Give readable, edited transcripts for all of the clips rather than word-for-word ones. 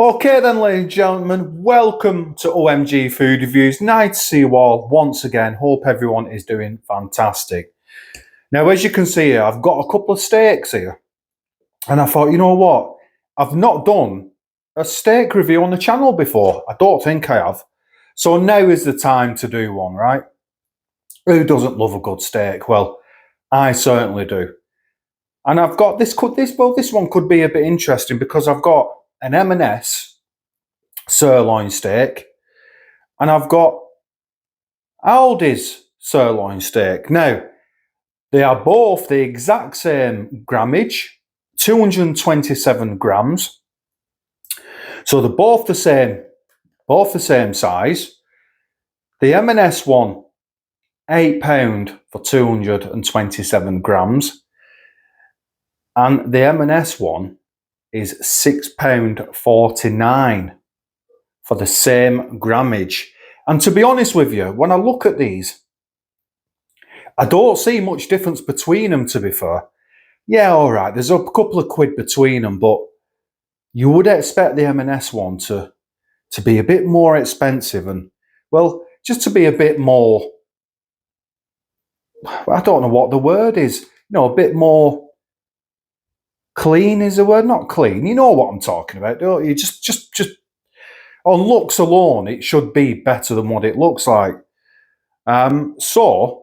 Okay then, ladies and gentlemen, welcome to OMG Food Reviews. Nice to see you all once again. Hope everyone is doing fantastic. Now, as you can see here, I've got a couple of steaks here. And I thought, you know what? I've not done a steak review on the channel before. I don't think I have. So now is the time to do one, right? Who doesn't love a good steak? Well, I certainly do. And I've got this one could be a bit interesting because I've got an M&S sirloin steak and I've got Aldi's sirloin steak. Now, they are both the exact same grammage, 227 grams. So they're both the same size. The M&S one, £8 for 227 grams. And the M&S one is £6.49 for the same grammage. And to be honest with you, when I look at these, I don't see much difference between them, to be fair. Yeah, all right, there's a couple of quid between them, but you would expect the M&S one to be a bit more expensive and, well, just to be a bit more, I don't know what the word is, a bit more clean is the word, not clean. You know what I'm talking about, don't you? Just on looks alone, it should be better than what it looks like. So,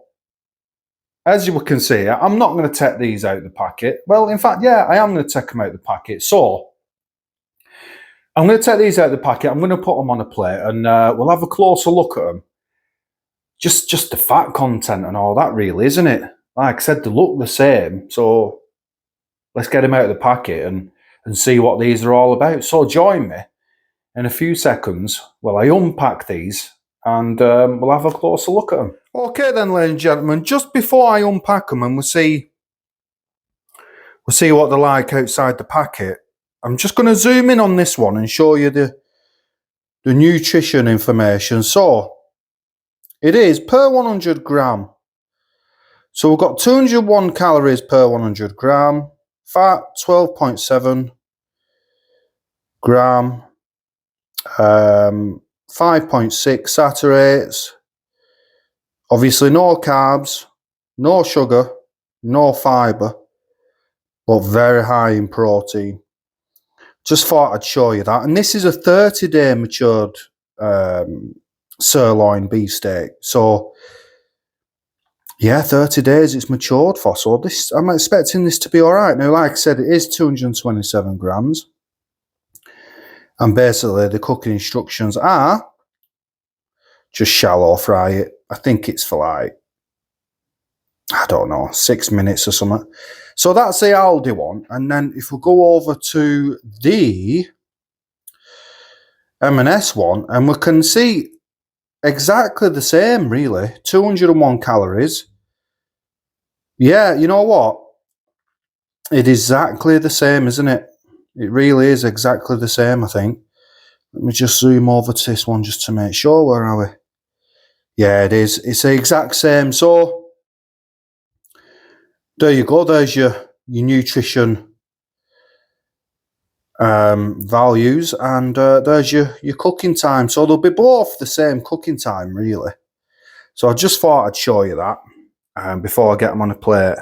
as you can see, I'm not going to take these out of the packet. Well, in fact, yeah, I am going to take them out of the packet. So, I'm going to take these out of the packet. I'm going to put them on a plate and we'll have a closer look at them. Just the fat content and all that, really, isn't it? Like I said, they look the same. So, let's get them out of the packet and see what these are all about. So, join me in a few seconds while I unpack these and we'll have a closer look at them. Okay then, ladies and gentlemen, just before I unpack them and we'll see what they're like outside the packet, I'm just going to zoom in on this one and show you the nutrition information. So, it is per 100 gram. So we've got 201 calories per 100 gram, fat 12.7 gram, 5.6 saturates, obviously no carbs, no sugar, no fibre, but very high in protein. Just thought I'd show you that. And this is a 30-day matured sirloin beef steak. So, yeah, 30 days it's matured for. So I'm expecting this to be all right. Now, like I said, it is 227 grams. And basically, the cooking instructions are just shallow fry it. I think it's for like, I don't know, 6 minutes or something. So that's the Aldi one. And then if we go over to the M&S one, and we can see exactly the same, really. 201 calories. Yeah, you know what? It is exactly the same, isn't it? It really is exactly the same, I think. Let me just zoom over to this one just to make sure. Where are we? Yeah, it is. It's the exact same. So, there you go. There's your nutrition values. And there's your cooking time. So, they'll be both the same cooking time, really. So, I just thought I'd show you that before I get them on a plate.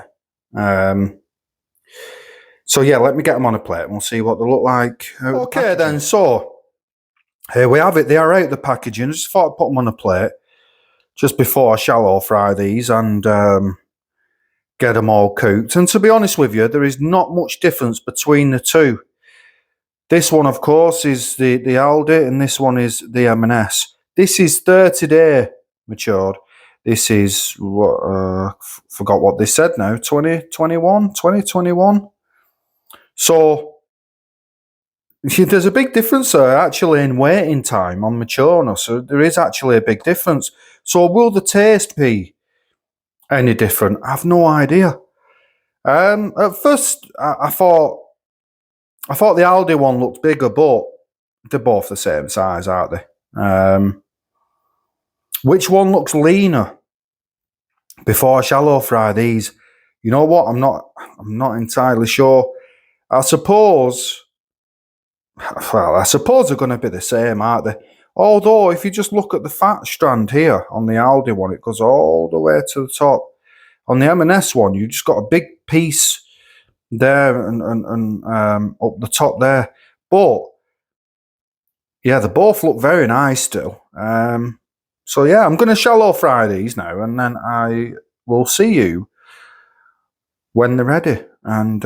So, yeah, let me get them on a plate and we'll see what they look like. Okay, then. So, here we have it. They are out of the packaging. I just thought I'd put them on a plate just before I shallow fry these and get them all cooked. And to be honest with you, there is not much difference between the two. This one, of course, is the Aldi, and this one is the M&S. This is 30-day matured. This is, forgot what they said now, 2021. So, there's a big difference there, actually, in waiting time on matureness. So there is actually a big difference. So will the taste be any different? I have no idea. At first, I thought the Aldi one looked bigger, but they're both the same size, aren't they? Which one looks leaner? Before I shallow fry these, you know what? I'm not entirely sure. I suppose well, I suppose they're going to be the same, aren't they? Although, if you just look at the fat strand here on the Aldi one, it goes all the way to the top. On the M&S one, you just got a big piece there and up the top there. But yeah, they both look very nice still. So yeah, I'm going to shallow fry these now, and then I will see you when they're ready, and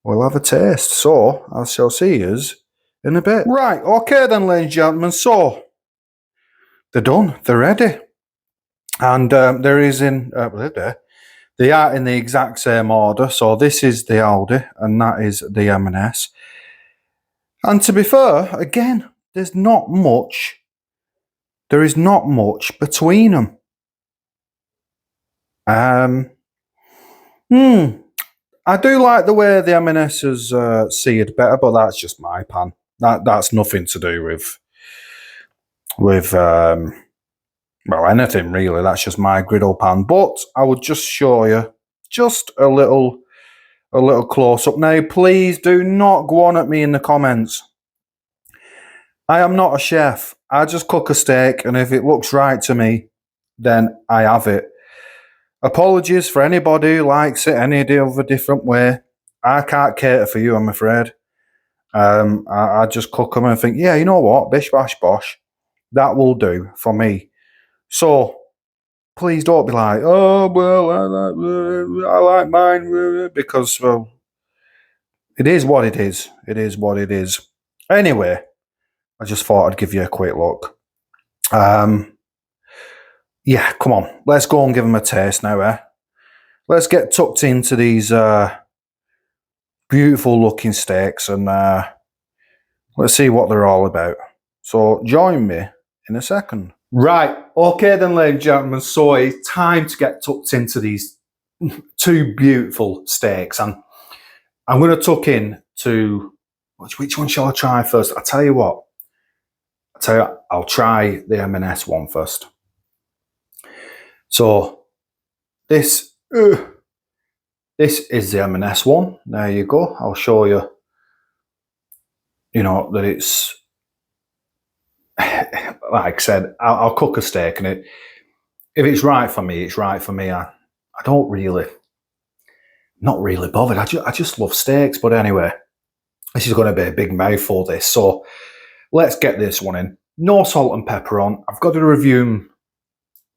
we'll have a taste. So I shall see you in a bit. Right, okay then, ladies and gentlemen. So they're done. They're ready, and there is in they are in the exact same order. So this is the Aldi, and that is the M&S. And to be fair, again, there's not much. There is not much between them. I do like the way the M&S is seared better, but that's just my pan. That's nothing to do with well, anything really. That's just my griddle pan. But I would just show you just a little close up. Now, please do not go on at me in the comments. I am not a chef. I just cook a steak, and if it looks right to me, then I have it. Apologies for anybody who likes it any other different way. I can't cater for you, I'm afraid. I just cook them and think, yeah, you know what, bish bash bosh, that will do for me. So please don't be like, oh well, I like mine, because well, it is what it is. It is what it is. Anyway, I just thought I'd give you a quick look. Yeah, come on, let's go and give them a taste now, eh? Let's get tucked into these beautiful looking steaks, and let's see what they're all about. So join me in a second. Right, okay then, ladies and gentlemen, so it's time to get tucked into these two beautiful steaks, and I'm going to tuck in to, which one shall I try first? I'll tell you what, I'll try the M&S one first. So this is the M&S one. There you go. I'll show you, you know, that it's, like I said, I'll cook a steak, and if it's right for me, it's right for me. I don't really, not really bothered. I just love steaks. But anyway, this is going to be a big mouthful, this. So let's get this one in. No salt and pepper on. I've got to review them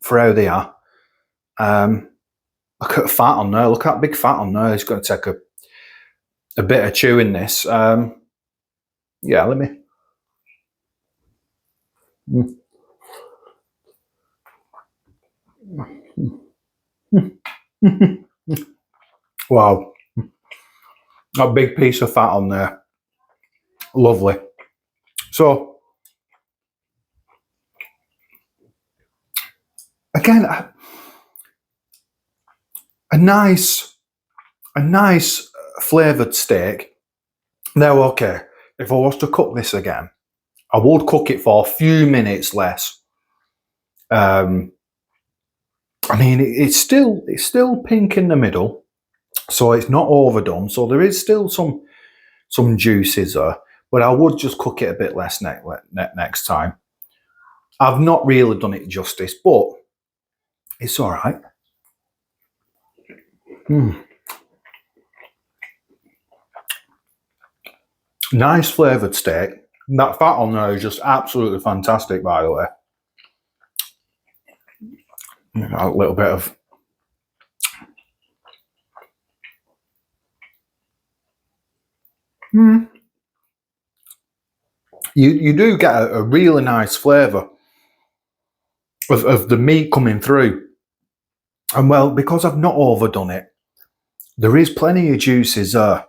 for how they are. Look at the fat on there. Look at that big fat on there. It's going to take a bit of chewing this. Yeah, let me. Wow. A big piece of fat on there. Lovely. So, again, a nice flavoured steak. Now, okay, if I was to cook this again, I would cook it for a few minutes less. I mean, it's still pink in the middle, so it's not overdone. So there is still some juices there, but I would just cook it a bit less next time. I've not really done it justice, but it's all right. Nice flavoured steak. That fat on there is just absolutely fantastic, by the way. A little bit of you do get a really nice flavour of the meat coming through. And well, because I've not overdone it, there is plenty of juices there.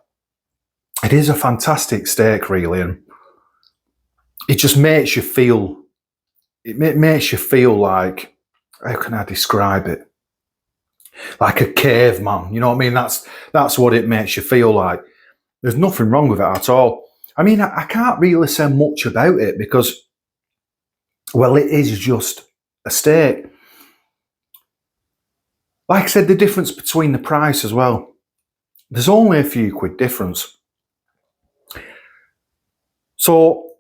It is a fantastic steak, really, and it just makes you feel, makes you feel like, how can I describe it? Like a caveman, you know what I mean? That's what it makes you feel like. There's nothing wrong with it at all. I mean, I can't really say much about it because, well, it is just a steak. Like I said, the difference between the price as well. There's only a few quid difference. So,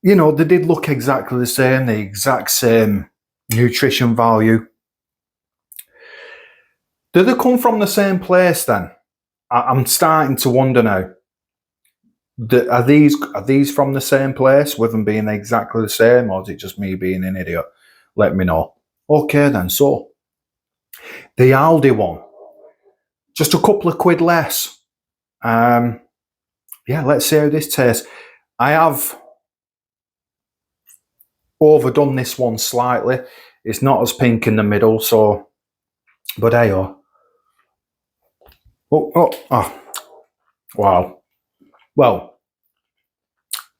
you know, they did look exactly the same, the exact same nutrition value. Do they come from the same place then? I'm starting to wonder now. Are these from the same place with them being exactly the same, or is it just me being an idiot? Let me know. Okay then, so the Aldi one, just a couple of quid less. Yeah, let's see how this tastes. I have overdone this one slightly. It's not as pink in the middle, so, but hey, oh, oh, wow. Well,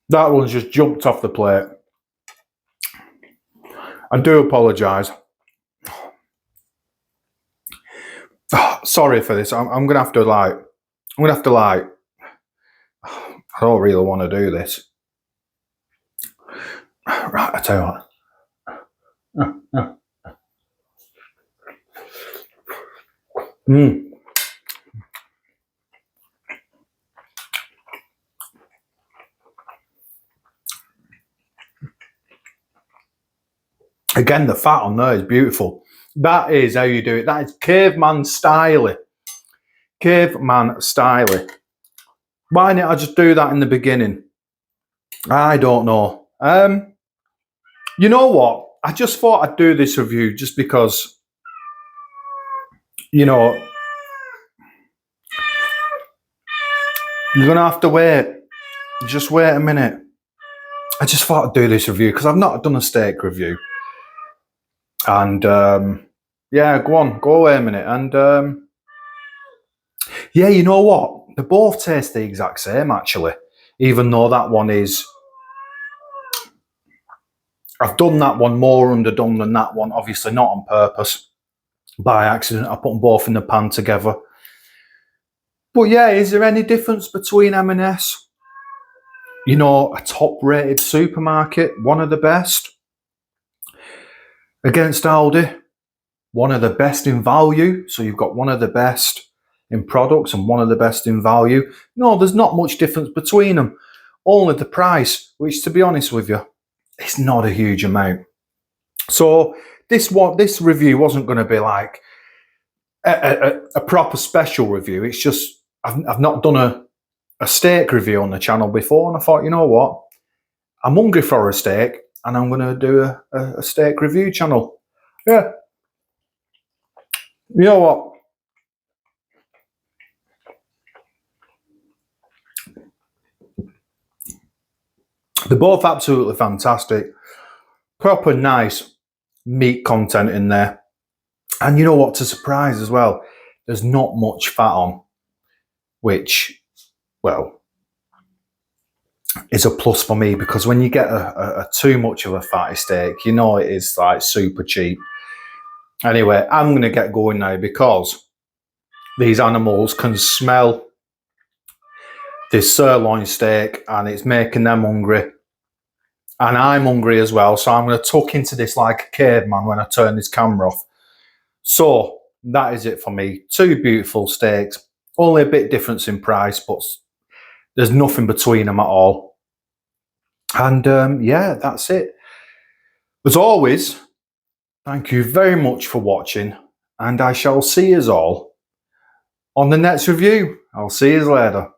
that one's just jumped off the plate. I do apologise. Oh, sorry for this. I'm gonna have to like. I don't really want to do this. Right, I tell you what. Again, the fat on there is beautiful. That is how you do it. That is caveman style. Caveman style. Why didn't I just do that in the beginning? I don't know. You know what? I just thought I'd do this review just because, you know, you're going to have to wait. Just wait a minute. I just thought I'd do this review because I've not done a steak review. And, yeah, go away a minute. And, yeah, you know what? They both taste the exact same, actually. Even though that one is... I've done that one more underdone than that one. Obviously not on purpose. By accident, I put them both in the pan together. But yeah, is there any difference between M&S? You know, a top-rated supermarket, one of the best. Against Aldi, one of the best in value. So you've got one of the best in products and one of the best in value. No, there's not much difference between them. Only the price, which, to be honest with you, it's not a huge amount. So this review wasn't going to be like a proper special review. It's just I've not done a steak review on the channel before, and I thought, you know what, I'm hungry for a steak, and I'm going to do a steak review channel. Yeah, you know what? They're both absolutely fantastic. Proper nice meat content in there. And you know what, to surprise as well, there's not much fat on, which, well, is a plus for me, because when you get a too much of a fatty steak, you know it is like super cheap. Anyway, I'm going to get going now because these animals can smell this sirloin steak and it's making them hungry. And I'm hungry as well, so I'm going to tuck into this like a caveman when I turn this camera off. So that is it for me. Two beautiful steaks, only a bit difference in price, but there's nothing between them at all. And yeah, that's it. As always, thank you very much for watching, and I shall see you all on the next review. I'll see you later.